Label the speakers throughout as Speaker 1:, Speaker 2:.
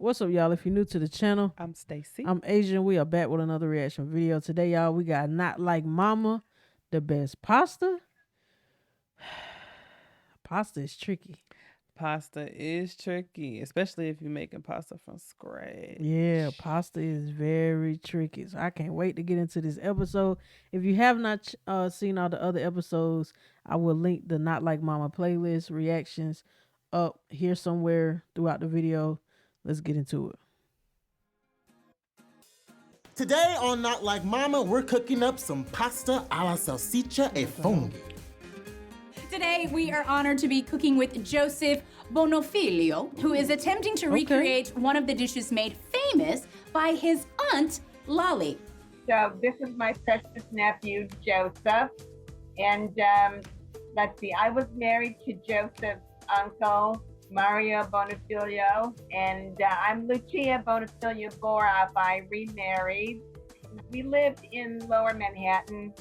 Speaker 1: What's up, y'all? If you're new to the channel,
Speaker 2: I'm Stayci.
Speaker 1: I'm Asian. We are back with another reaction video. Today, y'all, we got Not Like Mama, the best pasta. Pasta is tricky.
Speaker 2: Pasta is tricky, especially if you're making pasta from scratch.
Speaker 1: Yeah, pasta is very tricky. So I can't wait to get into this episode. If you have not seen all the other episodes, I will link the Not Like Mama playlist reactions up here somewhere throughout the video. Let's get into it.
Speaker 3: Today on Not Like Mama, we're cooking up some pasta alla salsiccia e funghi.
Speaker 4: Today, we are honored to be cooking with Joseph Bonfiglio, who is attempting to recreate one of the dishes made famous by his aunt, Lolly.
Speaker 5: So this is my precious nephew, Joseph. And let's see, I was married to Joseph's uncle, Mario Bonfiglio, and I'm Lucia Bonfiglio Boraf. I remarried. We lived in Lower Manhattan,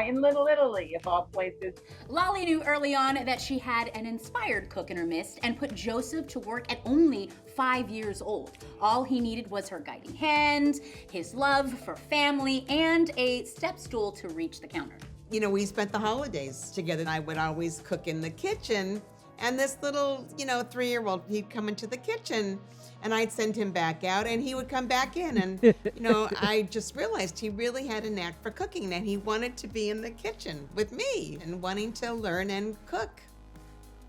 Speaker 5: in Little Italy, of all places.
Speaker 4: Lolly knew early on that she had an inspired cook in her midst and put Joseph to work at only 5 years old. All he needed was her guiding hand, his love for family, and a step stool to reach the counter.
Speaker 6: You know, we spent the holidays together, and I would always cook in the kitchen. And this little, 3-year-old, he'd come into the kitchen and I'd send him back out and he would come back in. And, I just realized he really had a knack for cooking and he wanted to be in the kitchen with me and wanting to learn and cook.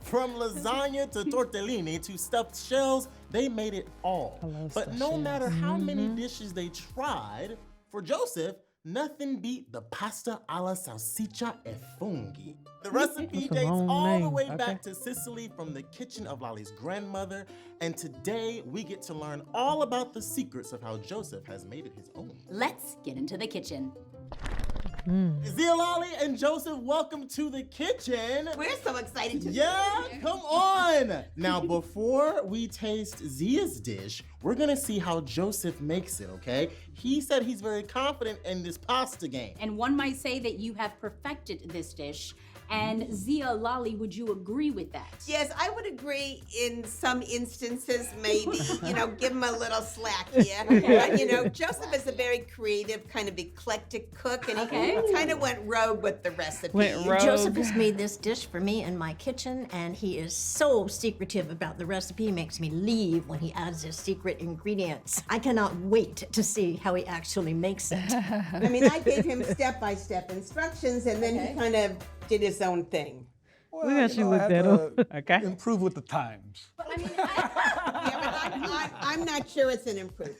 Speaker 3: From lasagna to tortellini to stuffed shells, they made it all. But no matter how many dishes they tried, for Joseph, nothing beat the pasta alla salsiccia e funghi. The recipe dates all the way back to Sicily from the kitchen of Lolly's grandmother, and today we get to learn all about the secrets of how Joseph has made it his own.
Speaker 4: Let's get into the kitchen.
Speaker 3: Zia, Lolly, and Joseph, welcome to the kitchen.
Speaker 6: We're so excited to
Speaker 3: Come on. Now, before we taste Zia's dish, we're gonna see how Joseph makes it, okay? He said he's very confident in this pasta game.
Speaker 4: And one might say that you have perfected this dish. And Zia, Lolly, would you agree with that?
Speaker 6: Yes, I would agree in some instances, maybe, give him a little slack here. But, Joseph is a very creative, kind of eclectic cook, and he kind of went rogue with the recipe.
Speaker 7: Joseph has made this dish for me in my kitchen, and he is so secretive about the recipe. He makes me leave when he adds his secret ingredients. I cannot wait to see how he actually makes it.
Speaker 6: I gave him step-by-step instructions, and then he kind of did his own thing.
Speaker 1: Well, we actually looked that up.
Speaker 2: Okay.
Speaker 8: Improve with the times.
Speaker 6: But I'm not sure it's an improvement.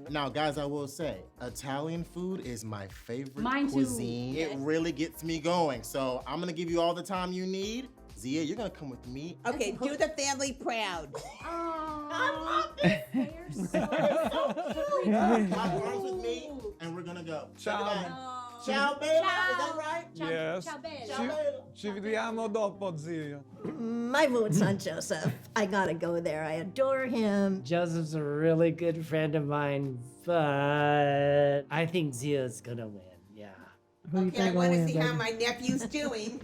Speaker 3: Now, guys, I will say, Italian food is my favorite
Speaker 4: Mine too.
Speaker 3: cuisine. It really gets me going. So I'm gonna give you all the time you need. Zia, you're gonna come with me.
Speaker 6: Okay, do the family proud.
Speaker 4: I love this.
Speaker 3: Lock arms with me, and we're gonna go.
Speaker 8: Ciao.
Speaker 3: Ciao, bella. Is that right?
Speaker 8: Yes.
Speaker 4: Ciao, bella.
Speaker 8: Ci vediamo dopo, zio.
Speaker 7: My vote's on Joseph. I gotta go there. I adore him.
Speaker 9: Joseph's a really good friend of mine, but I think Zia's gonna win. Yeah.
Speaker 1: Who you
Speaker 6: Okay, I
Speaker 1: think
Speaker 6: want
Speaker 1: gonna
Speaker 6: to
Speaker 1: win,
Speaker 6: see how
Speaker 1: baby?
Speaker 6: my nephew's doing.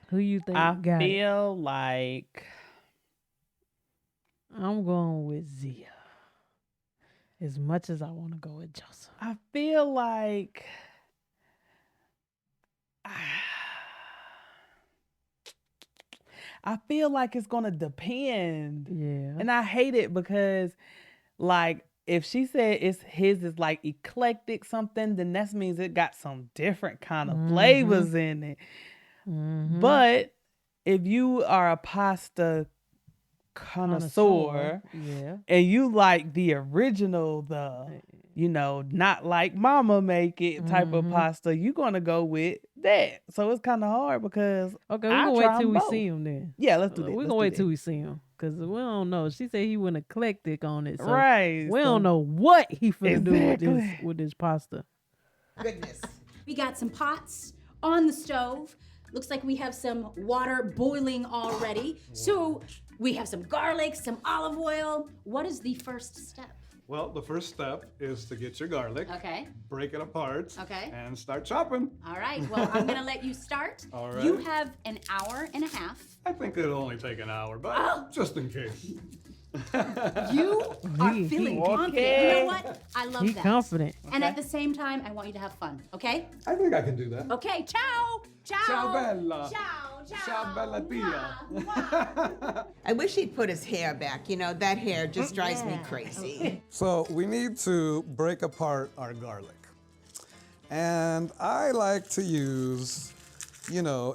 Speaker 1: Who you think
Speaker 2: I
Speaker 1: got it?
Speaker 2: feel like
Speaker 1: I'm going with Zia. As much as I want to go with Joseph.
Speaker 2: I feel like it's gonna depend.
Speaker 1: Yeah.
Speaker 2: And I hate it because, like, if she said his is like eclectic something, then that means it got some different kind of flavors in it. But if you are a pasta connoisseur,
Speaker 1: yeah,
Speaker 2: and you like the original, not like mama make it type of pasta, you're gonna go with that. So it's kind of hard because
Speaker 1: okay, we're gonna wait till we see him then.
Speaker 2: Yeah, let's do that.
Speaker 1: We're gonna wait till we see him because we don't know. She said he went eclectic on it, so
Speaker 2: right.
Speaker 1: we don't know what he finna do with this pasta.
Speaker 6: Goodness.
Speaker 4: We got some pots on the stove. Looks like we have some water boiling already. So we have some garlic, some olive oil. What is the first step?
Speaker 8: Well, the first step is to get your garlic,
Speaker 4: Okay.
Speaker 8: break it apart,
Speaker 4: Okay.
Speaker 8: and start chopping.
Speaker 4: All right. Well, I'm going to let you start.
Speaker 8: All right.
Speaker 4: You have an hour and a half.
Speaker 8: I think it'll only take an hour, but just in case.
Speaker 4: You are feeling confident. You know what? I love
Speaker 1: He
Speaker 4: that.
Speaker 1: confident.
Speaker 4: And at the same time, I want you to have fun, okay?
Speaker 8: I think I can do that.
Speaker 4: Okay, ciao. Ciao.
Speaker 8: Ciao, Bella.
Speaker 4: Ciao. Ciao.
Speaker 8: Ciao, Bella Tia.
Speaker 6: I wish he'd put his hair back. You know, that hair just drives me crazy.
Speaker 8: So we need to break apart our garlic. And I like to use,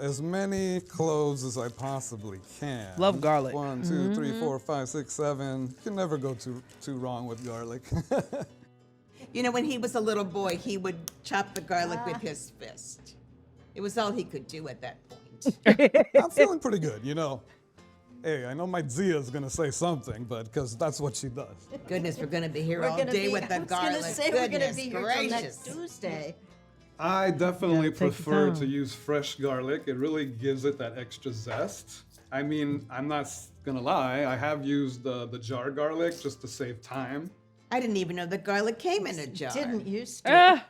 Speaker 8: as many cloves as I possibly can.
Speaker 2: Love garlic.
Speaker 8: 1, 2, 3, 4, 5, 6, 7. You can never go too wrong with garlic.
Speaker 6: You know, when he was a little boy, he would chop the garlic with his fist. It was all he could do at that point.
Speaker 8: I'm feeling pretty good, Hey, I know my Zia's gonna say something, but because that's what she does.
Speaker 6: Goodness, we're gonna be here
Speaker 7: We're
Speaker 6: all
Speaker 7: gonna
Speaker 6: day
Speaker 7: be,
Speaker 6: with the
Speaker 7: I was
Speaker 6: garlic.
Speaker 7: gonna say we're gonna
Speaker 6: Goodness
Speaker 7: be here till
Speaker 6: gracious.
Speaker 7: next Tuesday.
Speaker 8: I definitely
Speaker 1: Gotta take your
Speaker 8: prefer
Speaker 1: time.
Speaker 8: to use fresh garlic. It really gives it that extra zest. I mean, I'm not gonna lie, I have used the jar garlic just to save time.
Speaker 6: I didn't even know the garlic came in a jar.
Speaker 7: Didn't used to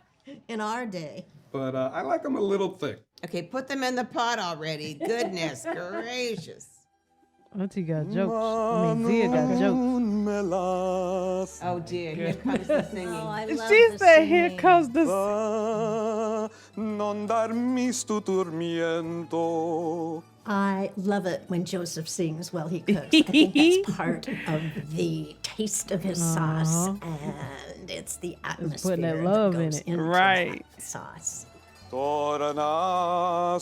Speaker 7: in our day.
Speaker 8: But I like them a little thick.
Speaker 6: Okay, put them in the pot already. Goodness gracious.
Speaker 1: Auntie got jokes. I mean, Zia got jokes.
Speaker 6: Oh dear, here comes the singing.
Speaker 7: Oh, I love
Speaker 2: She
Speaker 7: the
Speaker 2: said, "Here
Speaker 7: singing."
Speaker 2: comes the."
Speaker 8: Non darmi sto tormento.
Speaker 7: I love it when Joseph sings while he cooks. I think that's part of the taste of his sauce, and it's the atmosphere
Speaker 1: putting that love
Speaker 7: that
Speaker 1: in
Speaker 7: goes
Speaker 1: it.
Speaker 7: into
Speaker 2: Right.
Speaker 7: that sauce.
Speaker 8: Torna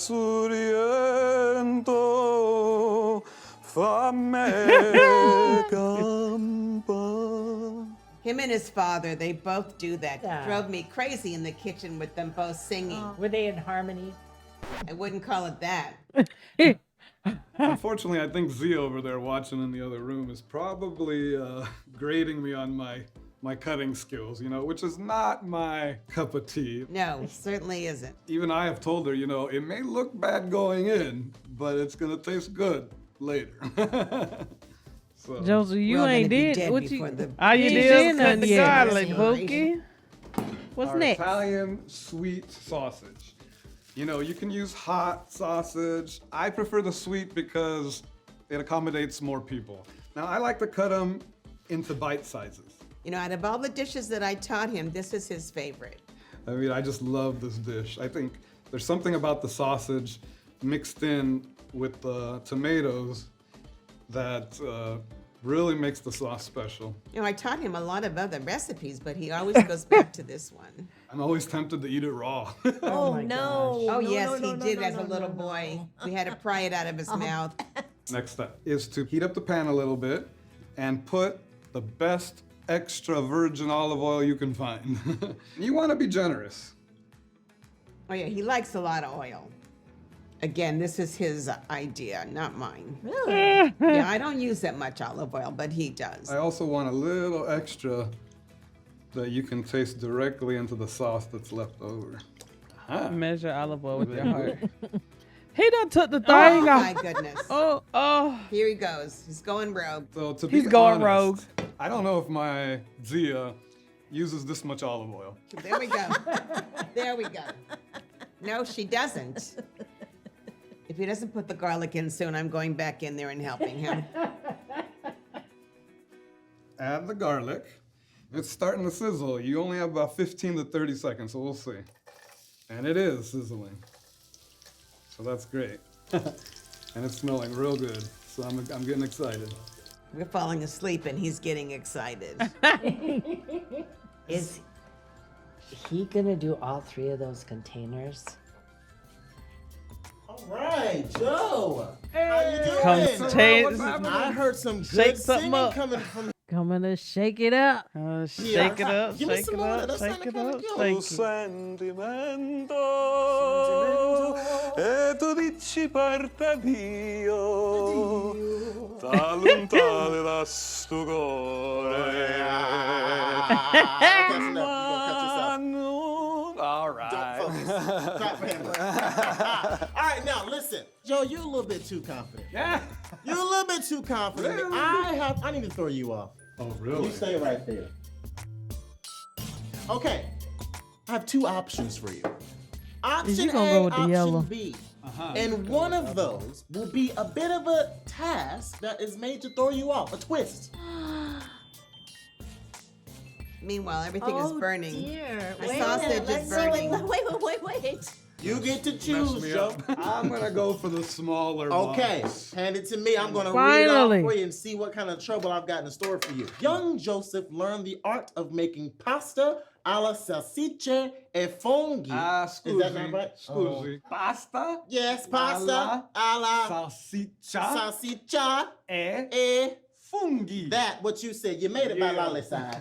Speaker 8: suriento, fammi campa.
Speaker 6: Him and his father, they both do that.
Speaker 9: Yeah.
Speaker 6: Drove me crazy in the kitchen with them both singing.
Speaker 9: Were they in harmony?
Speaker 6: I wouldn't call it that.
Speaker 8: Unfortunately, I think Z over there watching in the other room is probably grading me on my cutting skills, which is not my cup of tea.
Speaker 6: No, it certainly isn't.
Speaker 8: Even I have told her, it may look bad going in, but it's gonna taste good later. So,
Speaker 1: Joseph, you
Speaker 6: We're all
Speaker 1: ain't
Speaker 6: gonna be
Speaker 1: did
Speaker 6: dead
Speaker 1: what
Speaker 6: before
Speaker 1: you.
Speaker 6: the-
Speaker 2: All you
Speaker 1: ain't
Speaker 2: did
Speaker 1: did
Speaker 2: was cut
Speaker 1: nothing
Speaker 2: the
Speaker 1: yet.
Speaker 2: garlic,
Speaker 6: Yes.
Speaker 2: Bookie.
Speaker 1: What's
Speaker 8: our
Speaker 1: next?
Speaker 8: Italian sweet sausage. You can use hot sausage. I prefer the sweet because it accommodates more people. Now, I like to cut them into bite sizes.
Speaker 6: Out of all the dishes that I taught him, this is his favorite.
Speaker 8: I mean, I just love this dish. I think there's something about the sausage mixed in with the tomatoes that really makes the sauce special.
Speaker 6: I taught him a lot of other recipes, but he always goes back to this one.
Speaker 8: I'm always tempted to eat it raw.
Speaker 7: Oh,
Speaker 9: my
Speaker 7: no.
Speaker 6: Oh,
Speaker 7: No,
Speaker 6: yes,
Speaker 7: no,
Speaker 6: he
Speaker 7: no, no,
Speaker 6: did
Speaker 7: no,
Speaker 6: as a
Speaker 7: no,
Speaker 6: little
Speaker 7: no,
Speaker 6: boy.
Speaker 7: no.
Speaker 6: We had to pry it out of his mouth.
Speaker 8: Next step is to heat up the pan a little bit and put the best extra virgin olive oil you can find. You want to be generous.
Speaker 6: Oh, yeah, he likes a lot of oil. Again, this is his idea, not mine.
Speaker 7: Really?
Speaker 6: Yeah, I don't use that much olive oil, but he does.
Speaker 8: I also want a little extra that you can taste directly into the sauce that's left over.
Speaker 2: Measure olive oil with your
Speaker 8: Very
Speaker 2: heart.
Speaker 8: good.
Speaker 2: He done took the
Speaker 6: Oh,
Speaker 2: thing
Speaker 6: my
Speaker 2: off.
Speaker 6: goodness.
Speaker 2: Oh.
Speaker 6: Here he goes. He's going rogue.
Speaker 8: So to
Speaker 2: He's
Speaker 8: be
Speaker 2: going
Speaker 8: honest, I don't know if my Zia uses this much olive oil.
Speaker 6: There we go. There we go. No, she doesn't. If he doesn't put the garlic in soon, I'm going back in there and helping him.
Speaker 8: Add the garlic. It's starting to sizzle. You only have about 15 to 30 seconds, so we'll see. And it is sizzling. So that's great. And it's smelling real good. So I'm getting excited.
Speaker 6: We're falling asleep and he's getting excited.
Speaker 9: Is he gonna do all 3 of those containers?
Speaker 3: All right, Joe. How you doing?
Speaker 2: Come taste.
Speaker 3: I heard some good
Speaker 2: Shake something
Speaker 3: singing
Speaker 2: up.
Speaker 3: coming from.
Speaker 1: Coming to shake it up.
Speaker 2: Shake it up,
Speaker 3: Give me
Speaker 2: shake
Speaker 3: some
Speaker 2: it
Speaker 3: more.
Speaker 2: up,
Speaker 3: That's
Speaker 2: shake
Speaker 3: sounding
Speaker 2: it
Speaker 3: kinda
Speaker 2: up.
Speaker 3: good.
Speaker 2: Thank you.
Speaker 8: Sentimento, e tu dici parta Dio, da lontano da sto cuore.
Speaker 3: That's enough. You're gonna cut yourself.
Speaker 8: All
Speaker 3: Don't
Speaker 8: right.
Speaker 3: focus. Clap for him. All right, now listen, Joe. You're a little bit too confident.
Speaker 8: Yeah.
Speaker 3: You're a little bit too confident.
Speaker 8: Really?
Speaker 3: I need to throw you off.
Speaker 8: Oh, really?
Speaker 3: You stay right there. Okay, I have two options for you.
Speaker 1: Is
Speaker 3: Option
Speaker 1: you gonna
Speaker 3: A,
Speaker 1: go with the
Speaker 3: option
Speaker 1: yellow?
Speaker 3: B. And one of those will be a bit of a task that is made to throw you off, a twist.
Speaker 6: Meanwhile, everything is burning.
Speaker 7: Dear.
Speaker 6: The
Speaker 7: Wait a
Speaker 6: sausage
Speaker 7: minute,
Speaker 6: is
Speaker 7: let's
Speaker 6: burning.
Speaker 7: Wait.
Speaker 3: You get to
Speaker 8: Mess
Speaker 3: choose,
Speaker 8: me
Speaker 3: Joe.
Speaker 8: up. I'm gonna go for the smaller
Speaker 3: Okay,
Speaker 8: box.
Speaker 3: hand it to me. I'm gonna read it
Speaker 1: Finally.
Speaker 3: off for you and see what kind of trouble I've got in store for you. Young Joseph learned the art of making pasta alla salsicce e funghi. Is that not right?
Speaker 8: Scusi. Pasta
Speaker 3: Yes, pasta alla
Speaker 8: salsiccia
Speaker 3: salsiccia
Speaker 8: e
Speaker 3: e
Speaker 8: funghi.
Speaker 3: that, what you said. You made it by Lolly side.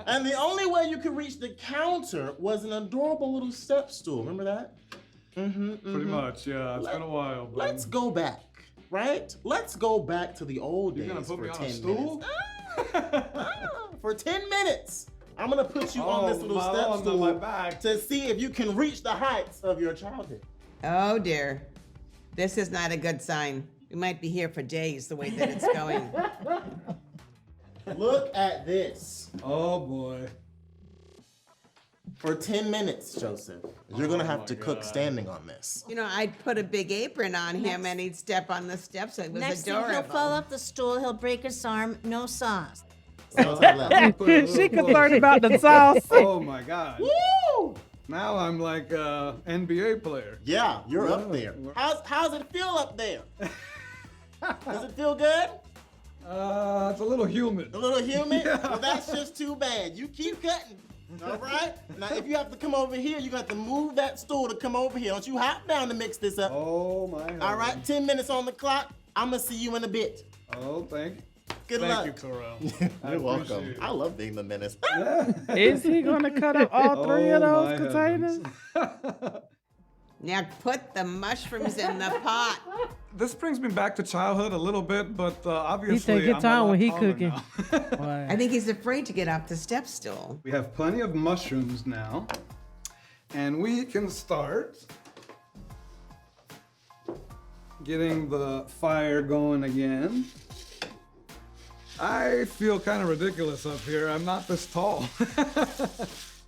Speaker 3: And the only way you could reach the counter was an adorable little step stool. Remember that?
Speaker 8: Pretty much, yeah. It's been a while. But
Speaker 3: Let's go back, right? Let's go back to the old days
Speaker 8: You're gonna put
Speaker 3: for
Speaker 8: me on
Speaker 3: 10
Speaker 8: a stool?
Speaker 3: minutes. For 10 minutes. I'm gonna put you on this little step
Speaker 8: on
Speaker 3: stool
Speaker 8: my back.
Speaker 3: to see if you can reach the heights of your childhood.
Speaker 6: Oh dear. This is not a good sign. We might be here for days the way that it's going.
Speaker 3: Look at this.
Speaker 8: Oh boy.
Speaker 3: For 10 minutes, Joseph, you're gonna have
Speaker 8: my
Speaker 3: to cook
Speaker 8: God.
Speaker 3: standing on this.
Speaker 6: You know, I'd put a big apron on him and he'd step on the steps. It was
Speaker 7: Next thing
Speaker 6: adorable.
Speaker 7: he'll fall off the stool, he'll break his arm, no sauce.
Speaker 3: So I left.
Speaker 1: She concerned about the sauce.
Speaker 8: Oh my God.
Speaker 3: Woo!
Speaker 8: Now I'm like a NBA player.
Speaker 3: Yeah, you're up there. How's it feel up there? Does it feel good?
Speaker 8: It's a little humid.
Speaker 3: A little humid? Well, that's just too bad. You keep cutting. All right? Now, if you have to come over here, you're going to have to move that stool to come over here. Don't you hop down to mix this up.
Speaker 8: Oh my God.
Speaker 3: All right? 10 minutes on the clock. I'm going to see you in a bit.
Speaker 8: Oh, thank
Speaker 3: Good luck.
Speaker 8: you, Terrell.
Speaker 3: You're welcome.
Speaker 8: appreciate it.
Speaker 3: I love being the menace.
Speaker 1: Is he gonna cut up all three of
Speaker 8: Oh,
Speaker 1: those
Speaker 8: my
Speaker 1: containers?
Speaker 8: heavens.
Speaker 6: Now put the mushrooms in the pot.
Speaker 8: This brings me back to childhood a little bit, but obviously
Speaker 1: take his
Speaker 8: I'm a
Speaker 1: time
Speaker 8: lot
Speaker 1: when he
Speaker 8: calmer
Speaker 1: cooking.
Speaker 8: now.
Speaker 6: I think he's afraid to get off the step stool.
Speaker 8: We have plenty of mushrooms now, and we can start getting the fire going again. I feel kind of ridiculous up here. I'm not this tall.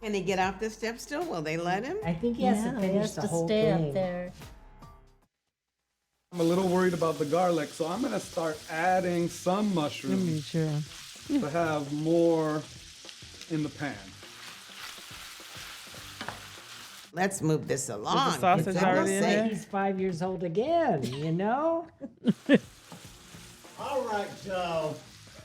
Speaker 6: Can he get off the step stool? Will they let him?
Speaker 9: I think he has to
Speaker 7: he
Speaker 9: finish
Speaker 7: has
Speaker 9: the
Speaker 7: to
Speaker 9: whole
Speaker 7: stay
Speaker 9: thing.
Speaker 7: up there.
Speaker 8: I'm a little worried about the garlic, so I'm gonna start adding some
Speaker 1: Let me
Speaker 8: mushrooms
Speaker 1: sure.
Speaker 8: to have more in the pan.
Speaker 6: Let's move this along. for
Speaker 1: sausage
Speaker 6: goodness
Speaker 1: already in
Speaker 6: sake.
Speaker 1: there?
Speaker 9: He's 5 years old again, you know?
Speaker 3: All right, Joe.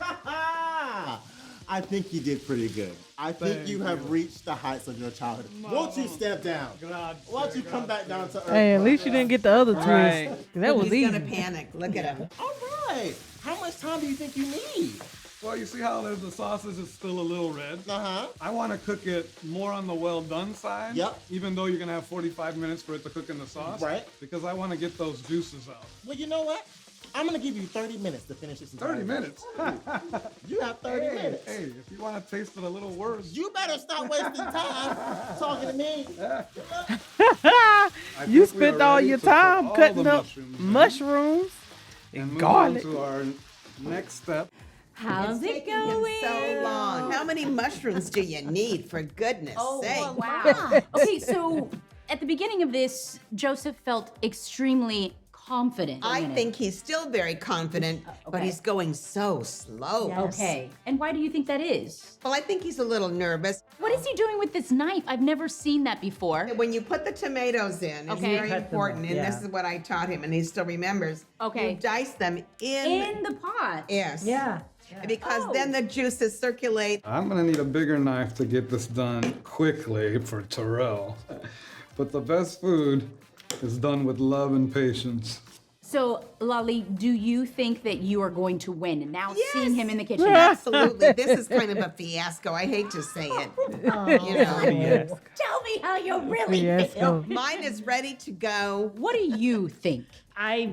Speaker 3: I think you did pretty good. I think
Speaker 8: Thank
Speaker 3: you have
Speaker 8: you.
Speaker 3: reached the heights of your childhood. Won't you step down? Why don't you come back down to earth?
Speaker 1: Hey, at least you didn't get the other twist.
Speaker 2: Right.
Speaker 1: That was
Speaker 6: He's
Speaker 1: easy.
Speaker 6: gonna panic. Look at him.
Speaker 3: All right. How much time do you think you need?
Speaker 8: Well, you see how the sausage is still a little red?
Speaker 3: Uh-huh.
Speaker 8: I want to cook it more on the well done side.
Speaker 3: Yep.
Speaker 8: Even though you're gonna have 45 minutes for it to cook in the sauce.
Speaker 3: Right.
Speaker 8: Because I want to get those juices out.
Speaker 3: Well, you know what? I'm gonna give you 30 minutes to finish this. entire
Speaker 8: 30
Speaker 3: dish.
Speaker 8: minutes.
Speaker 3: You have 30 minutes.
Speaker 8: Hey, if you want to taste it a little worse.
Speaker 3: You better stop wasting time talking to me.
Speaker 8: I
Speaker 1: You
Speaker 8: think we are
Speaker 1: spent all
Speaker 8: ready
Speaker 1: your
Speaker 8: to put
Speaker 1: time
Speaker 8: all
Speaker 1: cutting
Speaker 8: the
Speaker 1: up
Speaker 8: mushrooms in
Speaker 1: mushrooms
Speaker 8: and
Speaker 1: and
Speaker 8: move
Speaker 1: garlic.
Speaker 8: on to our next step.
Speaker 4: How's it
Speaker 6: Taking him
Speaker 4: going?
Speaker 6: so long. How many mushrooms do you need, for goodness sake?
Speaker 4: Oh, wow. Okay, so at the beginning of this, Joseph felt extremely confident.
Speaker 6: I
Speaker 4: in it.
Speaker 6: think he's still very confident, but
Speaker 4: okay.
Speaker 6: he's going so slow.
Speaker 7: Yes.
Speaker 4: Okay. And why do you think that is?
Speaker 6: Well, I think he's a little nervous.
Speaker 4: What is he doing with this knife? I've never seen that before.
Speaker 6: When you put the tomatoes in, it's
Speaker 4: Okay.
Speaker 6: very
Speaker 9: Cut them up,
Speaker 6: important, and this
Speaker 9: yeah.
Speaker 6: is what I taught him, and he still remembers.
Speaker 4: Okay.
Speaker 6: You dice them
Speaker 4: In the pot.
Speaker 6: Yes.
Speaker 9: Yeah.
Speaker 6: Because
Speaker 4: Oh.
Speaker 6: then the juices circulate.
Speaker 8: I'm gonna need a bigger knife to get this done quickly for Terrell. But the best food is done with love and patience.
Speaker 4: So, Lolly, do you think that you are going to win? Now seeing him in the kitchen.
Speaker 6: Absolutely. This is kind of a fiasco. I hate to say it. You know.
Speaker 7: Tell me how you really
Speaker 1: Yes,
Speaker 7: feel.
Speaker 1: go.
Speaker 6: Mine is ready to go.
Speaker 4: What do you think?
Speaker 9: I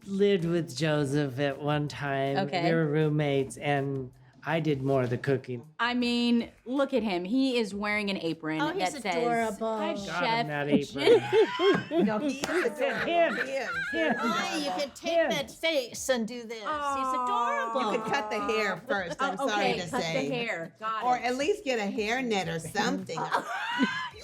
Speaker 9: lived with Joseph at one time.
Speaker 4: Okay.
Speaker 9: We were roommates, and I did more of the cooking.
Speaker 4: I mean, look at him. He is wearing an apron
Speaker 7: Oh, he's
Speaker 4: that says
Speaker 7: adorable.
Speaker 4: "Hi,
Speaker 9: Got
Speaker 4: Chef."
Speaker 9: him that apron.
Speaker 6: No, he is adorable.
Speaker 9: Him.
Speaker 6: He is.
Speaker 7: Oh, you could take that face and do this. He's adorable.
Speaker 6: You could cut the hair first, I'm sorry
Speaker 4: okay,
Speaker 6: to
Speaker 4: cut
Speaker 6: say.
Speaker 4: the hair. Got
Speaker 6: Or
Speaker 4: it.
Speaker 6: at least get a hairnet or something.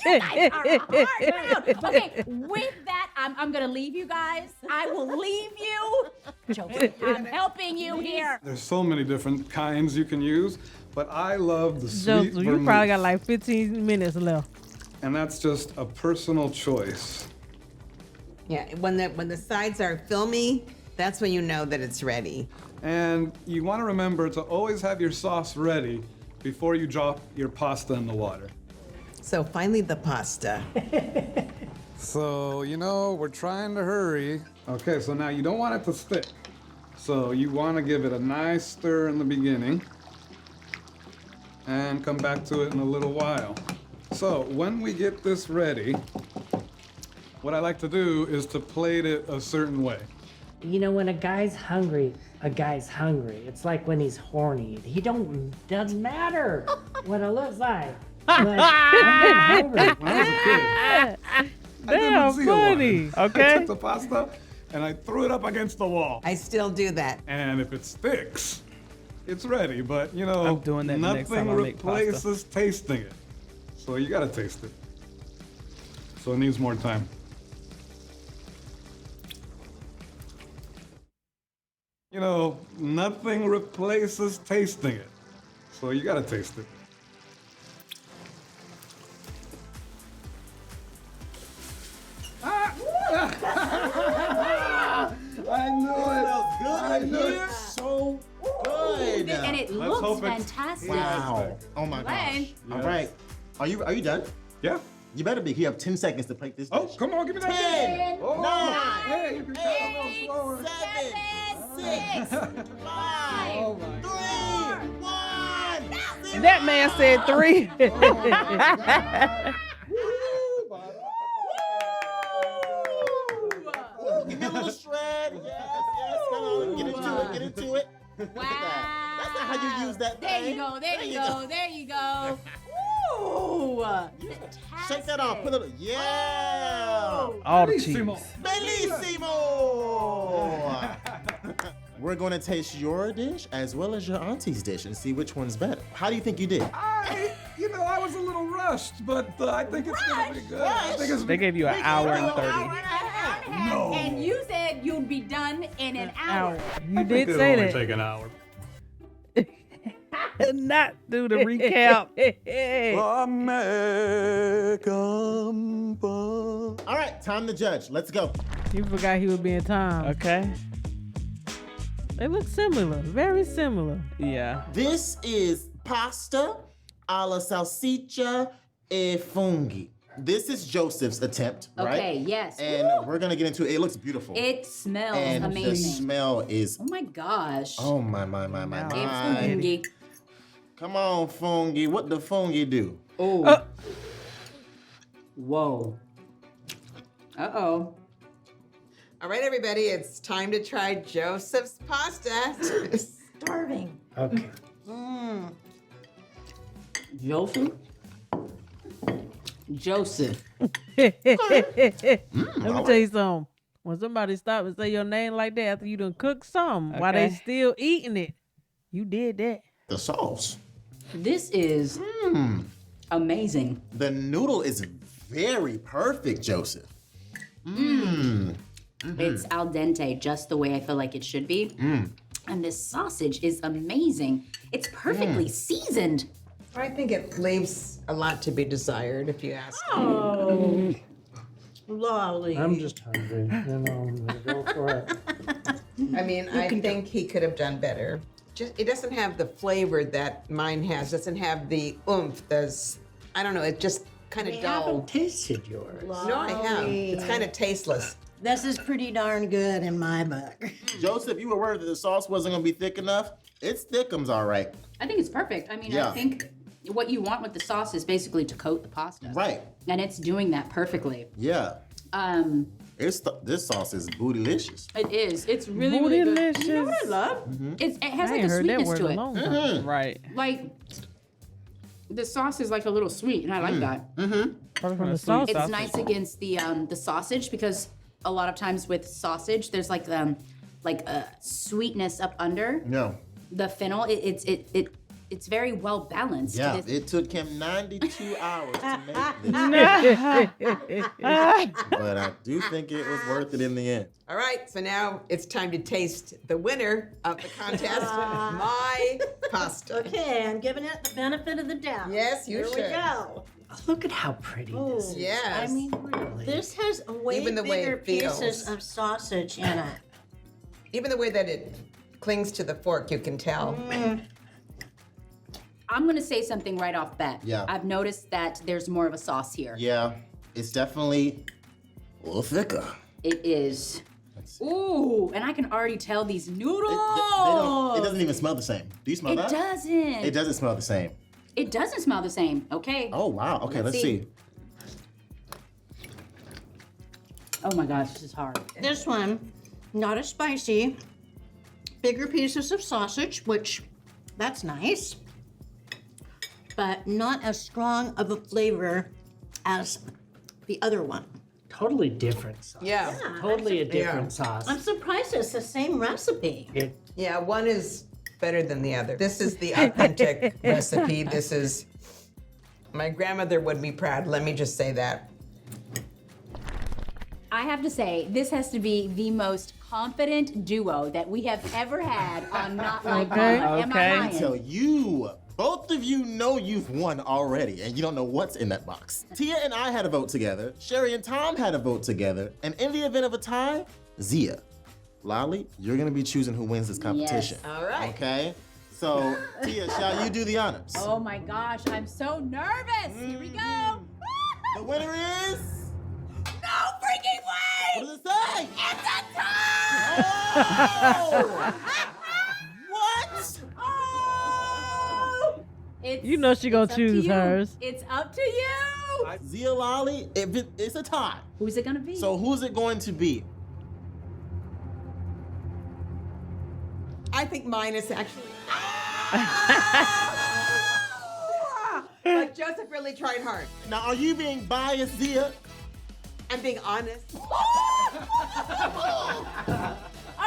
Speaker 4: You guys are hard. Okay, with that, I'm gonna leave you guys. I will leave you. Joseph, I'm helping you here.
Speaker 8: There's so many different kinds you can use, but I love the
Speaker 1: So
Speaker 8: sweet
Speaker 1: you
Speaker 8: vermouth.
Speaker 1: probably got like 15 minutes left.
Speaker 8: And that's just a personal choice.
Speaker 6: Yeah, when the sides are filmy, that's when you know that it's ready.
Speaker 8: And you want to remember to always have your sauce ready before you drop your pasta in the water.
Speaker 6: So finally the pasta.
Speaker 8: So, we're trying to hurry. Okay, so now you don't want it to stick. So you want to give it a nice stir in the beginning and come back to it in a little while. So when we get this ready, what I like to do is to plate it a certain way.
Speaker 9: You know, when a guy's hungry. It's like when he's horny. Doesn't matter what it looks like. But I'm hungry.
Speaker 8: When I was a kid, I did
Speaker 1: Damn
Speaker 8: what Zia
Speaker 1: funny.
Speaker 8: wanted. I
Speaker 2: Okay.
Speaker 8: took the pasta and I threw it up against the wall.
Speaker 6: I still do that.
Speaker 8: And if it sticks, it's ready. But
Speaker 2: I'm doing that the next
Speaker 8: nothing
Speaker 2: time I make pasta.
Speaker 8: replaces tasting it. So you gotta taste it. So it needs more time. Nothing replaces tasting it. So you gotta taste it. I knew it.
Speaker 3: Good
Speaker 8: I knew it.
Speaker 3: here. So good.
Speaker 4: And it
Speaker 8: Let's
Speaker 4: looks
Speaker 8: hope it's
Speaker 4: fantastic.
Speaker 3: Wow. Oh my gosh.
Speaker 4: Glenn.
Speaker 3: All right. Are you done?
Speaker 8: Yeah.
Speaker 3: You better be. You have 10 seconds to plate this dish.
Speaker 8: Oh, come on, give me that.
Speaker 3: 10,
Speaker 8: Oh,
Speaker 3: 9,
Speaker 8: hey, you can count a little slower.
Speaker 3: 7, 6, 5,
Speaker 8: Oh my
Speaker 3: 3, 1.
Speaker 2: That man said 3.
Speaker 3: Give me a little shred. Yes. Come on. Get into it. Look at that. That's not how you use that
Speaker 4: There
Speaker 3: thing.
Speaker 4: you go. There you go. Ooh.
Speaker 3: Shake that off. Put it. Yeah.
Speaker 2: All the
Speaker 8: Bellissimo.
Speaker 2: cheese.
Speaker 3: Bellissimo. We're going to taste your dish as well as your auntie's dish and see which one's better. How do you think you did?
Speaker 8: I was a little rushed, but I think it's gonna be good. I think it's
Speaker 2: They gave you an hour and 30.
Speaker 8: No.
Speaker 4: And you said you'd be done in an hour.
Speaker 1: You did
Speaker 8: it'll
Speaker 1: say
Speaker 8: only
Speaker 1: that.
Speaker 8: take an hour.
Speaker 2: Not do the recap.
Speaker 3: All right, time to judge. Let's go.
Speaker 1: You forgot he was being timed.
Speaker 2: Okay.
Speaker 1: They look similar, very similar.
Speaker 2: Yeah.
Speaker 3: This is pasta alla salsiccia e funghi. This is Joseph's attempt, right?
Speaker 4: Okay, yes.
Speaker 3: And we're gonna get into it. It looks beautiful.
Speaker 4: It smells
Speaker 3: and the
Speaker 4: amazing.
Speaker 3: smell is,
Speaker 4: Oh my gosh.
Speaker 3: oh my.
Speaker 4: It's fungi.
Speaker 3: Come on, fungi. What the fungi do?
Speaker 4: Oh. Whoa. Uh-oh.
Speaker 6: All right, everybody, it's time to try Joseph's pasta.
Speaker 7: Starving.
Speaker 9: Okay.
Speaker 4: Joseph.
Speaker 1: Let me tell you something. When somebody stop and say your name like that after you done cooked something while they
Speaker 2: Okay.
Speaker 1: still eating it, you did that.
Speaker 3: The sauce.
Speaker 4: This is amazing.
Speaker 3: The noodle is very perfect, Joseph.
Speaker 4: It's al dente, just the way I feel like it should be. And this sausage is amazing. It's perfectly seasoned.
Speaker 6: I think it leaves a lot to be desired, if you ask me.
Speaker 7: Oh, lolly.
Speaker 9: I'm just hungry. I'm gonna go for it.
Speaker 6: I mean, I think he could have done better. Just, it doesn't have the flavor that mine has. Doesn't have the oomph. I don't know. It just kind of
Speaker 9: I
Speaker 6: dull.
Speaker 9: haven't tasted yours.
Speaker 6: No, I have. It's kind of tasteless.
Speaker 7: This is pretty darn good in my book.
Speaker 3: Joseph, you were worried that the sauce wasn't gonna be thick enough. It's thickums, all right.
Speaker 4: I think it's perfect. I mean,
Speaker 3: Yeah.
Speaker 4: I think what you want with the sauce is basically to coat the pasta.
Speaker 3: Right.
Speaker 4: And it's doing that perfectly.
Speaker 3: Yeah. This sauce is bootylicious.
Speaker 4: It is. It's really, really good. You know what I
Speaker 2: Bootylicious.
Speaker 4: love? It has
Speaker 1: I
Speaker 4: like
Speaker 1: ain't
Speaker 4: a
Speaker 1: heard that
Speaker 4: sweetness
Speaker 1: word
Speaker 4: to
Speaker 1: in a
Speaker 4: it.
Speaker 1: long time.
Speaker 2: Right.
Speaker 4: Like the sauce is like a little sweet, and I like that.
Speaker 2: From
Speaker 1: the sauce.
Speaker 4: It's nice against the sausage because a lot of times with sausage, there's like a sweetness up under
Speaker 3: Yeah.
Speaker 4: the fennel. It's very well balanced.
Speaker 3: Yeah, it took him 92 hours to make this. But I do think it was worth it in the end.
Speaker 6: All right, so now it's time to taste the winner of the contest, my pasta.
Speaker 7: Okay, I'm giving it the benefit of the doubt.
Speaker 6: Yes, you
Speaker 7: Here we
Speaker 6: should.
Speaker 7: go.
Speaker 9: Look at how pretty this is.
Speaker 6: Yes.
Speaker 9: I mean, really.
Speaker 7: This has way
Speaker 6: Even the way
Speaker 7: bigger
Speaker 6: it feels.
Speaker 7: pieces of sausage in it.
Speaker 6: Even the way that it clings to the fork, you can tell.
Speaker 4: I'm gonna say something right off bat.
Speaker 3: Yeah.
Speaker 4: I've noticed that there's more of a sauce here.
Speaker 3: Yeah, it's definitely a little thicker.
Speaker 4: It is. Ooh, and I can already tell these noodles.
Speaker 3: It doesn't even smell the same. Do you smell
Speaker 4: It
Speaker 3: that?
Speaker 4: doesn't.
Speaker 3: It doesn't smell the same.
Speaker 4: It doesn't smell the same. Okay.
Speaker 3: Oh, wow. Okay, let's see.
Speaker 4: Oh my gosh, this is hard.
Speaker 7: This one, not as spicy. Bigger pieces of sausage, which that's nice. But not as strong of a flavor as the other one.
Speaker 9: Totally different sauce.
Speaker 6: Yeah.
Speaker 9: Totally a different sauce.
Speaker 7: I'm surprised it's the same recipe.
Speaker 6: Yeah, one is better than the other. This is the authentic recipe. This is, my grandmother would be proud. Let me just say that.
Speaker 4: I have to say, this has to be the most confident duo that we have ever had on Not Like Mama. Am I
Speaker 2: Okay.
Speaker 4: lying?
Speaker 3: So both of you know you've won already, and you don't know what's in that box. Tia and I had a vote together. Sherry and Tom had a vote together. And in the event of a tie, Zia. Lolly, you're gonna be choosing who wins this competition.
Speaker 6: All right.
Speaker 3: Okay? So, Tia, shall you do the honors?
Speaker 4: Oh my gosh, I'm so nervous. Here we go.
Speaker 3: The winner is...
Speaker 4: No freaking way!
Speaker 3: What does it say?
Speaker 4: It's a tie!
Speaker 3: Oh! What?
Speaker 4: Oh!
Speaker 1: You know she gonna
Speaker 4: it's up to
Speaker 1: choose
Speaker 4: you.
Speaker 1: hers.
Speaker 4: It's up to you.
Speaker 3: Zia Lolly, it's a tie.
Speaker 4: Who's it gonna be?
Speaker 3: So who's it going to be?
Speaker 6: I think mine is actually. But Joseph really tried hard.
Speaker 3: Now, are you being biased, Zia?
Speaker 6: I'm being honest.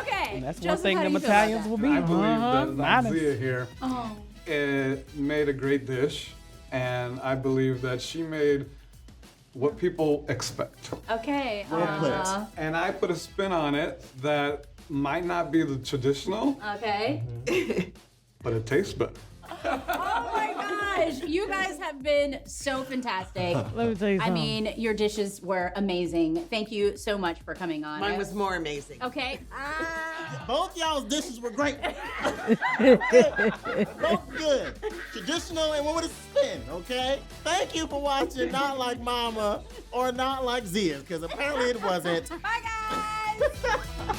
Speaker 4: Okay.
Speaker 2: And that's one
Speaker 4: Joseph,
Speaker 2: thing
Speaker 4: how do
Speaker 2: them
Speaker 4: you feel about
Speaker 2: Italians
Speaker 4: that?
Speaker 2: will be.
Speaker 8: I believe that
Speaker 2: Honest.
Speaker 8: Zia here
Speaker 4: Oh.
Speaker 8: made a great dish, and I believe that she made what people expect.
Speaker 4: Okay.
Speaker 8: And I put a spin on it that might not be the traditional,
Speaker 4: Okay.
Speaker 8: but it tastes better.
Speaker 4: Oh my gosh, you guys have been so fantastic.
Speaker 1: Let me tell you
Speaker 4: I
Speaker 1: something.
Speaker 4: mean, your dishes were amazing. Thank you so much for coming on.
Speaker 6: Mine was more amazing.
Speaker 4: Okay.
Speaker 3: Both y'all's dishes were great. Both good. Traditional and one with a spin, okay? Thank you for watching Not Like Mama or Not Like Zia, because apparently it wasn't.
Speaker 4: Bye, guys.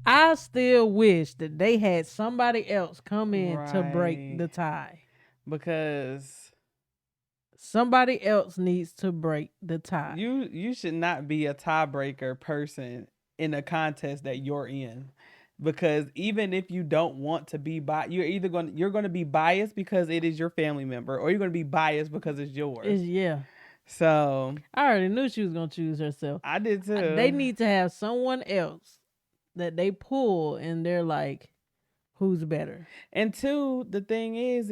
Speaker 1: I still wish that they had somebody else come in to break
Speaker 2: Right.
Speaker 1: the tie.
Speaker 2: Because
Speaker 1: Somebody else needs to break the tie.
Speaker 2: you should not be a tiebreaker person in a contest that you're in. Because even if you don't want to be you're going to be biased because it is your family member, or you're going to be biased because it's yours.
Speaker 1: Yeah.
Speaker 2: So
Speaker 1: I already knew she was gonna choose herself.
Speaker 2: I did too.
Speaker 1: They need to have someone else that they pull, and they're like, "Who's better?"
Speaker 2: And two, the thing is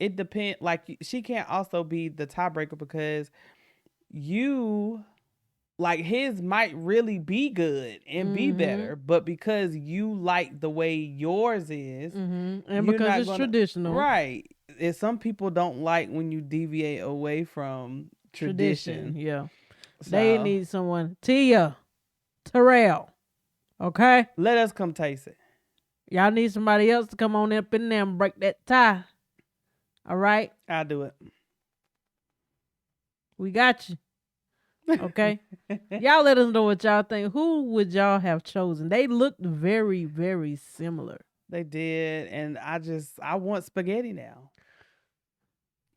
Speaker 2: it depends. Like, she can't also be the tiebreaker because his might really be good and be better, but because you like the way yours is,
Speaker 1: And
Speaker 2: you're
Speaker 1: because
Speaker 2: not
Speaker 1: it's
Speaker 2: gonna-
Speaker 1: traditional,
Speaker 2: right? And some people don't like when you deviate away from tradition.
Speaker 1: Yeah, they
Speaker 2: So,
Speaker 1: need someone. Tia, Terrell, okay.
Speaker 2: let us come taste it.
Speaker 1: Y'all need somebody else to come on up in there and break that tie. All right,
Speaker 2: I'll do it.
Speaker 1: we got you. Okay, y'all let us know what y'all think. Who would y'all have chosen? They looked very, very similar.
Speaker 2: They did, and I want spaghetti now.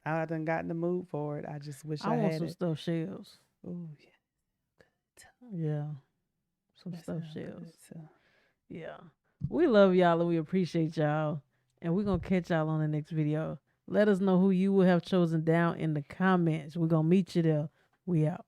Speaker 2: I done got in the mood for it. I just wish I,
Speaker 1: I want
Speaker 2: had
Speaker 1: some
Speaker 2: it.
Speaker 1: stuffed shells.
Speaker 2: Ooh,
Speaker 1: Yeah. Some
Speaker 2: That
Speaker 1: stuffed
Speaker 2: sounds
Speaker 1: shells.
Speaker 2: good, too.
Speaker 1: Yeah. We love y'all and we appreciate y'all. And we're going to catch y'all on the next video. Let us know who you would have chosen down in the comments. We're going to meet you there. We out.